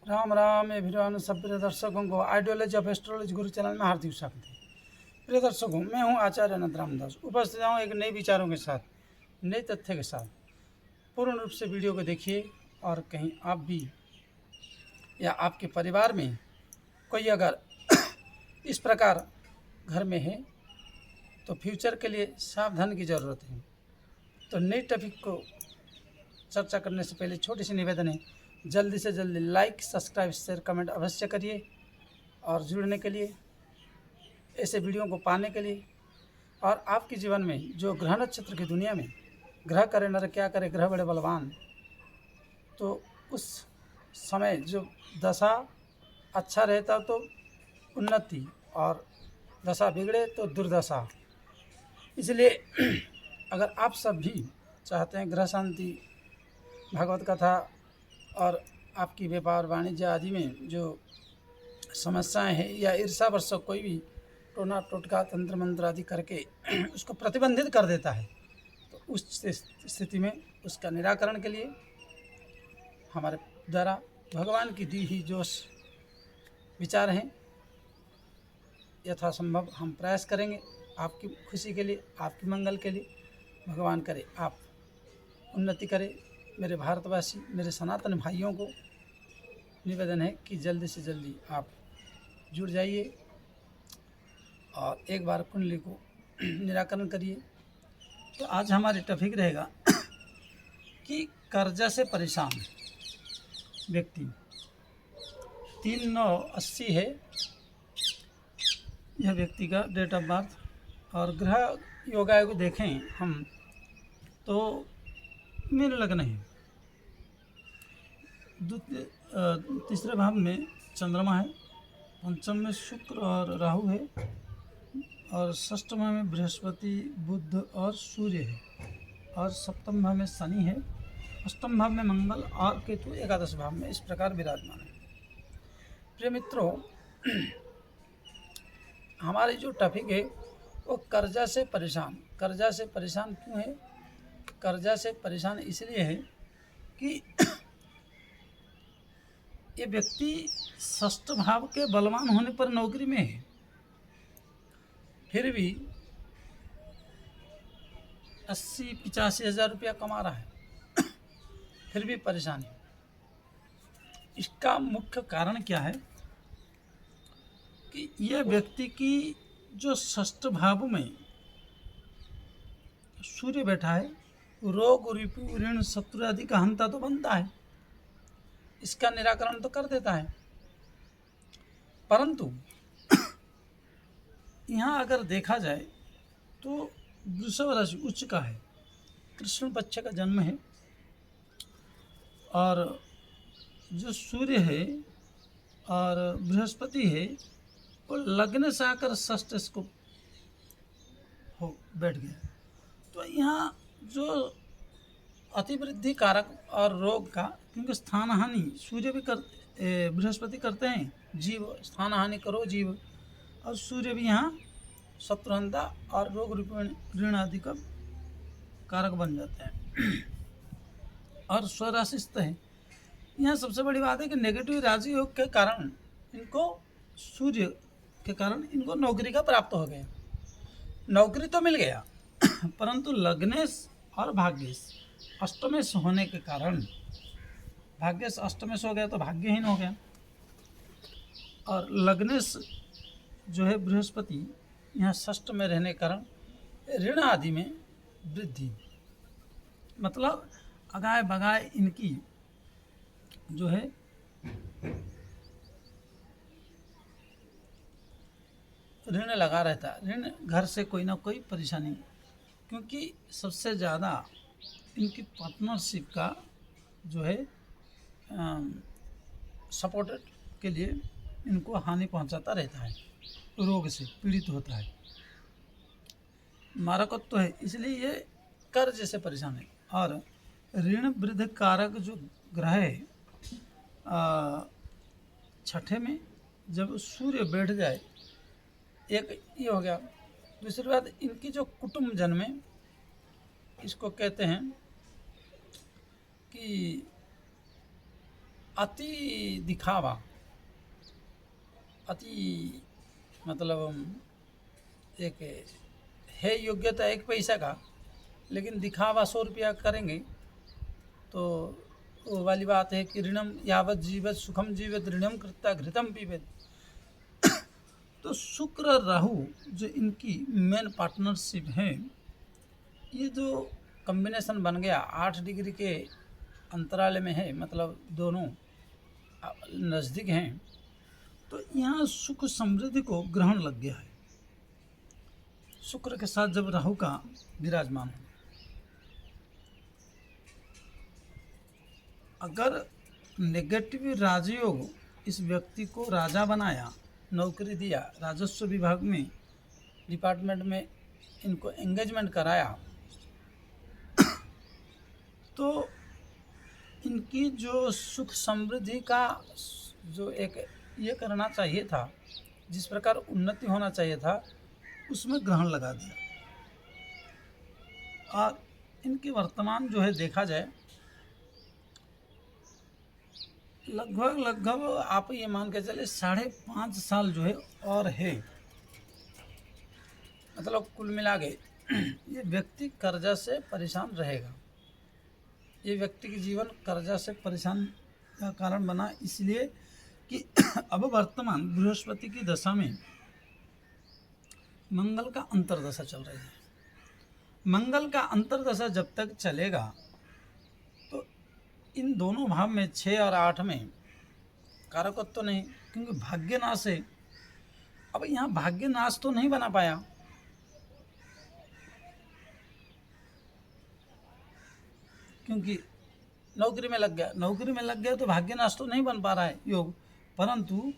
Ram Ram everyone. सब प्रिय दर्शकों को ideology of astrology Guru channel में हार्दिक स्वागत है। प्रिय दर्शकों, मैं हूं आचार्य अनंत रामदास, उपस्थित हूं एक नए विचारों के साथ, नए तथ्य के साथ। पूर्ण रूप से वीडियो को देखिए और कहीं आप भी या आपके परिवार में कोई अगर इस प्रकार घर में है तो फ्यूचर के लिए सावधान की ज़रूरत है। तो नए टॉपिक को चर्चा करने से पहले छोटी सी निवेदन है, जल्दी से जल्दी लाइक, सब्सक्राइब, शेयर, कमेंट अवश्य करिए। और जुड़ने के लिए, ऐसे वीडियो को पाने के लिए, और आपके जीवन में जो ग्रह नक्षत्र की दुनिया में ग्रह करे नर क्या करे, ग्रह बड़े बलवान, तो उस समय जो दशा अच्छा रहता तो उन्नति, और दशा बिगड़े तो दुर्दशा। इसलिए अगर आप सब भी चाहते हैं ग्रह शांति, भागवत कथा और आपकी व्यापार वाणिज्य आदि में जो समस्याएं हैं या ईर्षावर्षक कोई भी टोना टोटका तंत्र मंत्र आदि करके उसको प्रतिबंधित कर देता है, तो उस स्थिति में उसका निराकरण के लिए हमारे द्वारा भगवान की दी हुई जो विचार हैं यथासंभव हम प्रयास करेंगे आपकी खुशी के लिए, आपके मंगल के लिए। भगवान करे आप उन्नति करें। मेरे भारतवासी, मेरे सनातन भाइयों को निवेदन है कि जल्दी से जल्दी आप जुड़ जाइए और एक बार कुंडली को निराकरण करिए। तो आज हमारी टॉपिक रहेगा कि कर्जा से परेशान व्यक्ति। 3/9/80 है यह व्यक्ति का डेट ऑफ बर्थ। और ग्रह योगा को देखें हम तो मीन लग्न है, तीसरे भाव में चंद्रमा है, पंचम में शुक्र और राहु है, और षष्ठ भाव में बृहस्पति, बुध और सूर्य है, और सप्तम भाव में शनि है, अष्टम भाव में मंगल और केतु एकादश भाव में इस प्रकार विराजमान है। प्रिय मित्रों, हमारी जो टॉपिक है वो कर्जा से परेशान। कर्जा से परेशान क्यों है? कर्जा से परेशान इसलिए है कि ये व्यक्ति षष्ठ भाव के बलवान होने पर नौकरी में है, फिर भी 80-85 हज़ार रुपया कमा रहा है, फिर भी परेशान है। इसका मुख्य कारण क्या है कि यह व्यक्ति की जो षष्ठ भाव में सूर्य बैठा है, रोग रिपु ऋण शत्रु आदि का हंता तो बनता है, इसका निराकरण तो कर देता है। परंतु यहाँ अगर देखा जाए तो वृषभ राशि उच्च का है, कृष्ण पक्ष का जन्म है, और जो सूर्य है और बृहस्पति है वो लग्न से आकर षष्ठ को हो बैठ गया। तो यहाँ जो अतिवृद्धि कारक और रोग का, क्योंकि स्थान हानि सूर्य भी बृहस्पति करते हैं, जीव स्थान हानि करो जीव, और सूर्य भी यहाँ शत्रुहंता और रोग ऋण आदि का कारक बन जाते हैं। और स्वराशिस्थ है। यहाँ सबसे बड़ी बात है कि नेगेटिव राजयोग के कारण इनको, सूर्य के कारण इनको नौकरी का प्राप्त हो गया। नौकरी तो मिल गया परंतु लग्नेश और भाग्येश अष्टमेश होने के कारण, भाग्येश अष्टमेश हो गया तो भाग्यहीन हो गया, और लग्नेश जो है बृहस्पति यहाँ षष्ठ में रहने के कारण ऋण आदि में वृद्धि, मतलब अगाय बगाए इनकी जो है ऋण लगा रहता है, ऋण घर से कोई ना कोई परेशानी, क्योंकि सबसे ज़्यादा इनकी पार्टनरशिप का जो है सपोर्ट के लिए इनको हानि पहुंचाता रहता है, रोग से पीड़ित होता है, मारकत्व तो है, इसलिए ये कर्ज से परेशान है। और ऋण वृद्धि कारक जो ग्रह है छठे में जब सूर्य बैठ जाए, एक ये हो गया। दूसरी बात, इनकी जो कुटुंब जन्म है, इसको कहते हैं कि अति दिखावा, अति मतलब एक है योग्यता 1 पैसा का, लेकिन दिखावा 100 रुपया करेंगे तो वो वाली बात है कि ऋणम यावत जीवत सुखम जीवत ऋणम कृत्या घृतम पीबत। तो शुक्र राहु जो इनकी मेन पार्टनरशिप है, ये जो कॉम्बिनेशन बन गया 8 डिग्री के अंतराल में है, मतलब दोनों नज़दीक हैं, तो यहाँ सुख समृद्धि को ग्रहण लग गया है शुक्र के साथ जब राहु का विराजमान हो। अगर नेगेटिव राजयोग इस व्यक्ति को राजा बनाया, नौकरी दिया, राजस्व विभाग में डिपार्टमेंट में इनको एंगेजमेंट कराया, तो इनकी जो सुख समृद्धि का जो एक ये करना चाहिए था, जिस प्रकार उन्नति होना चाहिए था, उसमें ग्रहण लगा दिया। और इनके वर्तमान जो है देखा जाए, लगभग आप ये मान के चले 5.5 साल जो है और है, मतलब कुल मिला के ये व्यक्ति कर्जा से परेशान रहेगा। ये व्यक्ति के जीवन कर्जा से परेशान का कारण बना, इसलिए कि अब वर्तमान बृहस्पति की दशा में मंगल का अंतर्दशा चल रही है। मंगल का अंतर्दशा जब तक चलेगा तो इन दोनों भाव में 6 और 8 में कारकत्व तो नहीं, क्योंकि भाग्यनाश है। अब यहाँ भाग्यनाश तो नहीं बना पाया, क्योंकि नौकरी में लग गया तो भाग्यनाश तो नहीं बन पा रहा है योग, परंतु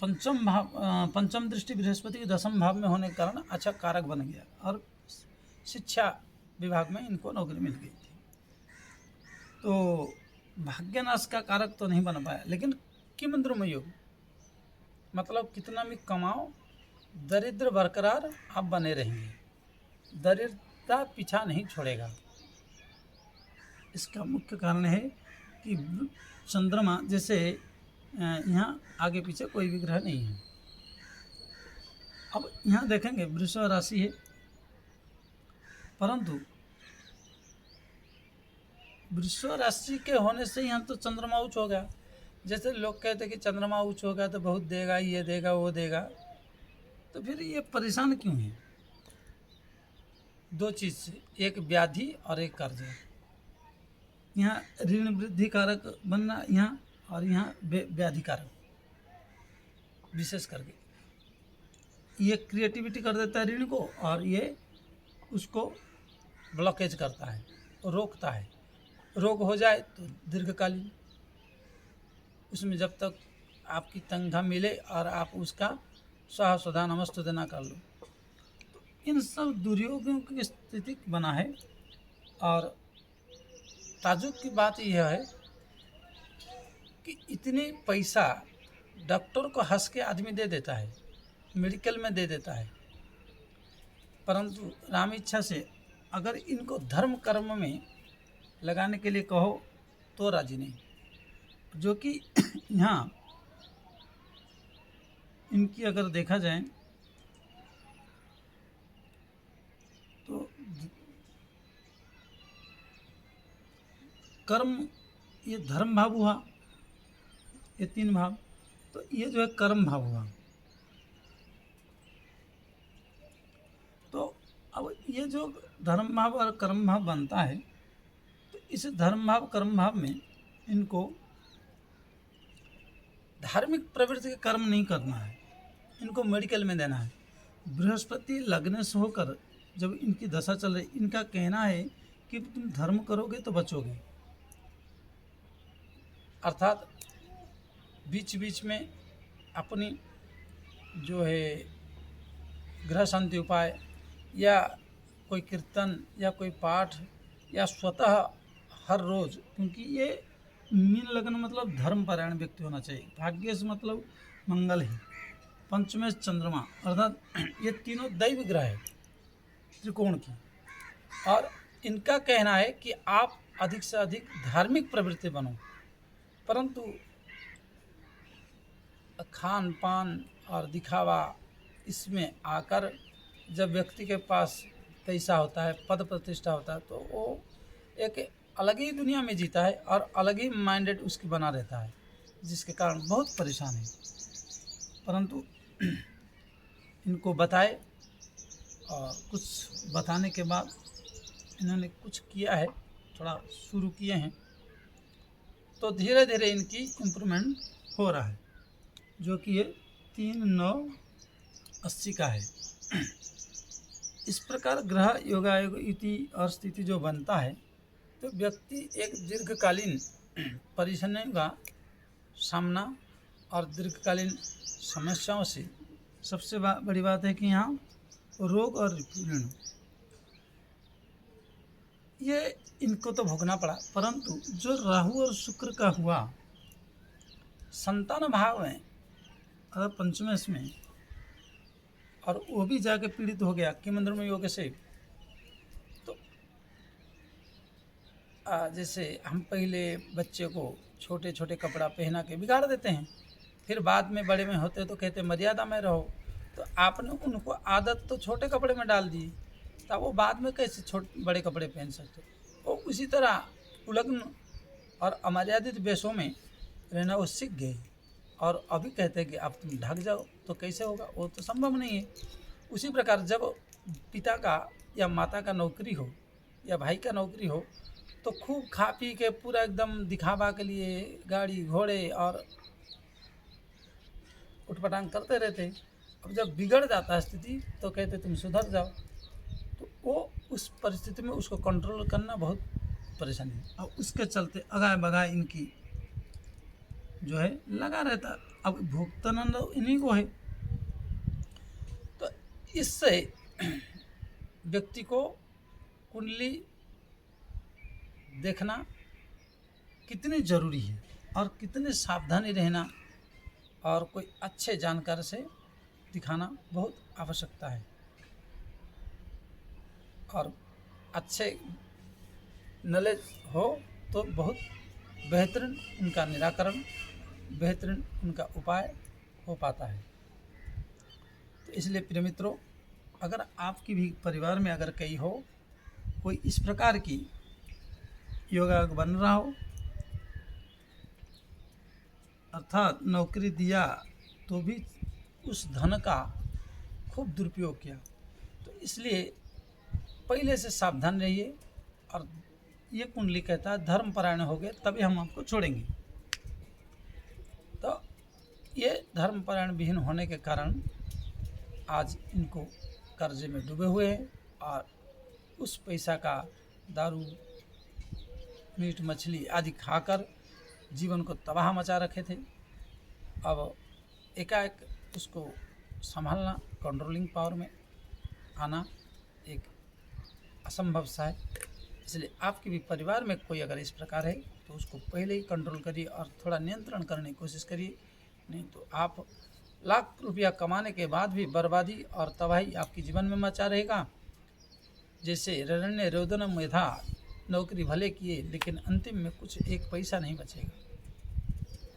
पंचम दृष्टि बृहस्पति के 10वें भाव में होने के कारण अच्छा कारक बन गया और शिक्षा विभाग में इनको नौकरी मिल गई थी। तो भाग्यनाश का कारक तो नहीं बन पाया, लेकिन किमंद्रम योग, मतलब कितना भी कमाओ, दरिद्र बरकरार आप बने रहेंगे, दरिद्रता पीछा नहीं छोड़ेगा। इसका मुख्य कारण है कि चंद्रमा जैसे यहाँ आगे पीछे कोई भी ग्रह नहीं है। अब यहाँ देखेंगे वृषभ राशि है, परंतु वृषभ राशि के होने से यहाँ तो चंद्रमा उच्च हो गया। जैसे लोग कहते हैं कि चंद्रमा उच्च हो गया तो बहुत देगा, ये देगा, वो देगा, तो फिर ये परेशान क्यों है? 2 चीज़ से, एक व्याधि और एक कर्ज। यहाँ ऋण वृद्धि कारक बनना यहाँ, और यहाँ व्याधि कारक, विशेष करके ये क्रिएटिविटी कर देता है ऋण को, और ये उसको ब्लॉकेज करता है, रोकता है। रोग हो जाए तो दीर्घकालीन, उसमें जब तक आपकी तनख्वाह मिले और आप उसका स्वधा नमस्त देना कर लो, तो इन सब दुर्योगों की स्थिति बना है। और ताजुब की बात यह है कि इतने पैसा डॉक्टर को हंस के आदमी दे देता है, मेडिकल में दे देता है, परंतु राम इच्छा से अगर इनको धर्म कर्म में लगाने के लिए कहो तो राजी नहीं। जो कि यहाँ इनकी अगर देखा जाए तो कर्म, ये धर्म भाव हुआ, ये 3 भाव, तो ये जो है कर्म भाव हुआ। तो अब ये जो धर्म भाव और कर्म भाव बनता है, तो इस धर्म भाव कर्म भाव में इनको धार्मिक प्रवृत्ति के कर्म नहीं करना है, इनको मेडिकल में देना है। बृहस्पति लग्न से होकर जब इनकी दशा चल रही, इनका कहना है कि तुम धर्म करोगे तो बचोगे, अर्थात बीच बीच में अपनी जो है ग्रह शांति उपाय या कोई कीर्तन या कोई पाठ या स्वतः हर रोज़, क्योंकि ये मीन लग्न मतलब धर्मपरायण व्यक्ति होना चाहिए। भाग्य से मतलब मंगल है, पंचमेश चंद्रमा, अर्थात ये तीनों दैव ग्रह है त्रिकोण की, और इनका कहना है कि आप अधिक से अधिक धार्मिक प्रवृत्ति बनो, परंतु खान पान और दिखावा इसमें आकर जब व्यक्ति के पास पैसा होता है, पद प्रतिष्ठा होता है, तो वो एक अलग ही दुनिया में जीता है और अलग ही माइंडेड उसकी बना रहता है, जिसके कारण बहुत परेशान है। परंतु इनको बताए और कुछ बताने के बाद इन्होंने कुछ किया है, थोड़ा शुरू किए हैं, तो धीरे धीरे इनकी इम्प्रूवमेंट हो रहा है, जो कि ये 3-9-80 का है। इस प्रकार ग्रह योगायोग इति और स्थिति जो बनता है, तो व्यक्ति एक दीर्घकालीन परेशानियों का सामना और दीर्घकालीन समस्याओं से, सबसे बड़ी बात है कि यहाँ रोग और ऋण, ये इनको तो भोगना पड़ा, परंतु जो राहु और शुक्र का हुआ संतान भाव में अगर पंचमेश में, और वो भी जाके पीड़ित हो गया कि मंदिर में योग से, तो जैसे हम पहले बच्चे को छोटे छोटे कपड़ा पहना के बिगाड़ देते हैं, फिर बाद में बड़े में होते तो कहते मर्यादा में रहो, तो आपने उनको आदत तो छोटे कपड़े में डाल दी, तो वो बाद में कैसे बड़े कपड़े पहन सकते। वो उसी तरह उलग्न और अमर्यादित वेशों में रहना वो सीख गए, और अभी कहते हैं कि अब तुम ढक जाओ, तो कैसे होगा, वो तो संभव नहीं है। उसी प्रकार जब पिता का या माता का नौकरी हो या भाई का नौकरी हो, तो खूब खा पी के पूरा एकदम दिखावा के लिए गाड़ी घोड़े और उठपटांग करते रहते। अब जब बिगड़ जाता है स्थिति, तो कहते तुम सुधर जाओ, तो वो उस परिस्थिति में उसको कंट्रोल करना बहुत परेशानी है। अब उसके चलते अगाय बगाय इनकी जो है लगा रहता, अब भुगतान इन्हीं को है। तो इससे व्यक्ति को कुंडली देखना कितनी जरूरी है और कितनी सावधानी रहना और कोई अच्छे जानकार से दिखाना बहुत आवश्यकता है, और अच्छे नॉलेज हो तो बहुत बेहतरीन उनका निराकरण, बेहतरीन उनका उपाय हो पाता है। तो इसलिए प्रिय मित्रों, अगर आपकी भी परिवार में अगर कहीं हो कोई इस प्रकार की योगा बन रहा हो, अर्थात नौकरी दिया तो भी उस धन का खूब दुरुपयोग किया, तो इसलिए पहले से सावधान रहिए। और ये कुंडली कहता है धर्मपरायण हो गए तभी हम आपको छोड़ेंगे। तो ये धर्मपरायण विहीन होने के कारण आज इनको कर्जे में डूबे हुए हैं, और उस पैसा का दारू मीट मछली आदि खाकर जीवन को तबाह मचा रखे थे। अब एकाएक उसको संभालना, कंट्रोलिंग पावर में आना एक असंभव सा है। इसलिए आपके भी परिवार में कोई अगर इस प्रकार है तो उसको पहले ही कंट्रोल करिए और थोड़ा नियंत्रण करने की कोशिश करिए, नहीं तो आप लाख रुपया कमाने के बाद भी बर्बादी और तबाही आपके जीवन में मचा रहेगा। जैसे रण्य रोदनम यथा, नौकरी भले किए लेकिन अंतिम में कुछ एक पैसा नहीं बचेगा।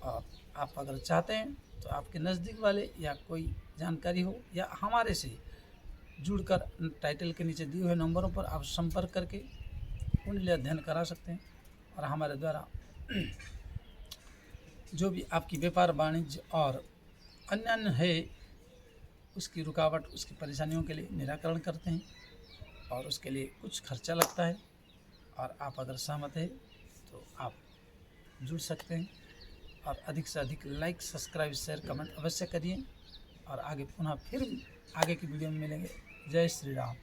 और आप अगर चाहते हैं तो आपके नज़दीक वाले या कोई जानकारी हो या हमारे से जुड़कर टाइटल के नीचे दिए हुए नंबरों पर आप संपर्क करके कुंडली अध्ययन करा सकते हैं, और हमारे द्वारा जो भी आपकी व्यापार वाणिज्य और अन्य है उसकी रुकावट, उसकी परेशानियों के लिए निराकरण करते हैं, और उसके लिए कुछ खर्चा लगता है। और आप अगर सहमत है तो आप जुड़ सकते हैं, और अधिक से अधिक लाइक, सब्सक्राइब, शेयर, कमेंट अवश्य करिए, और आगे पुनः फिर आगे की वीडियो में मिलेंगे। जय श्री राम।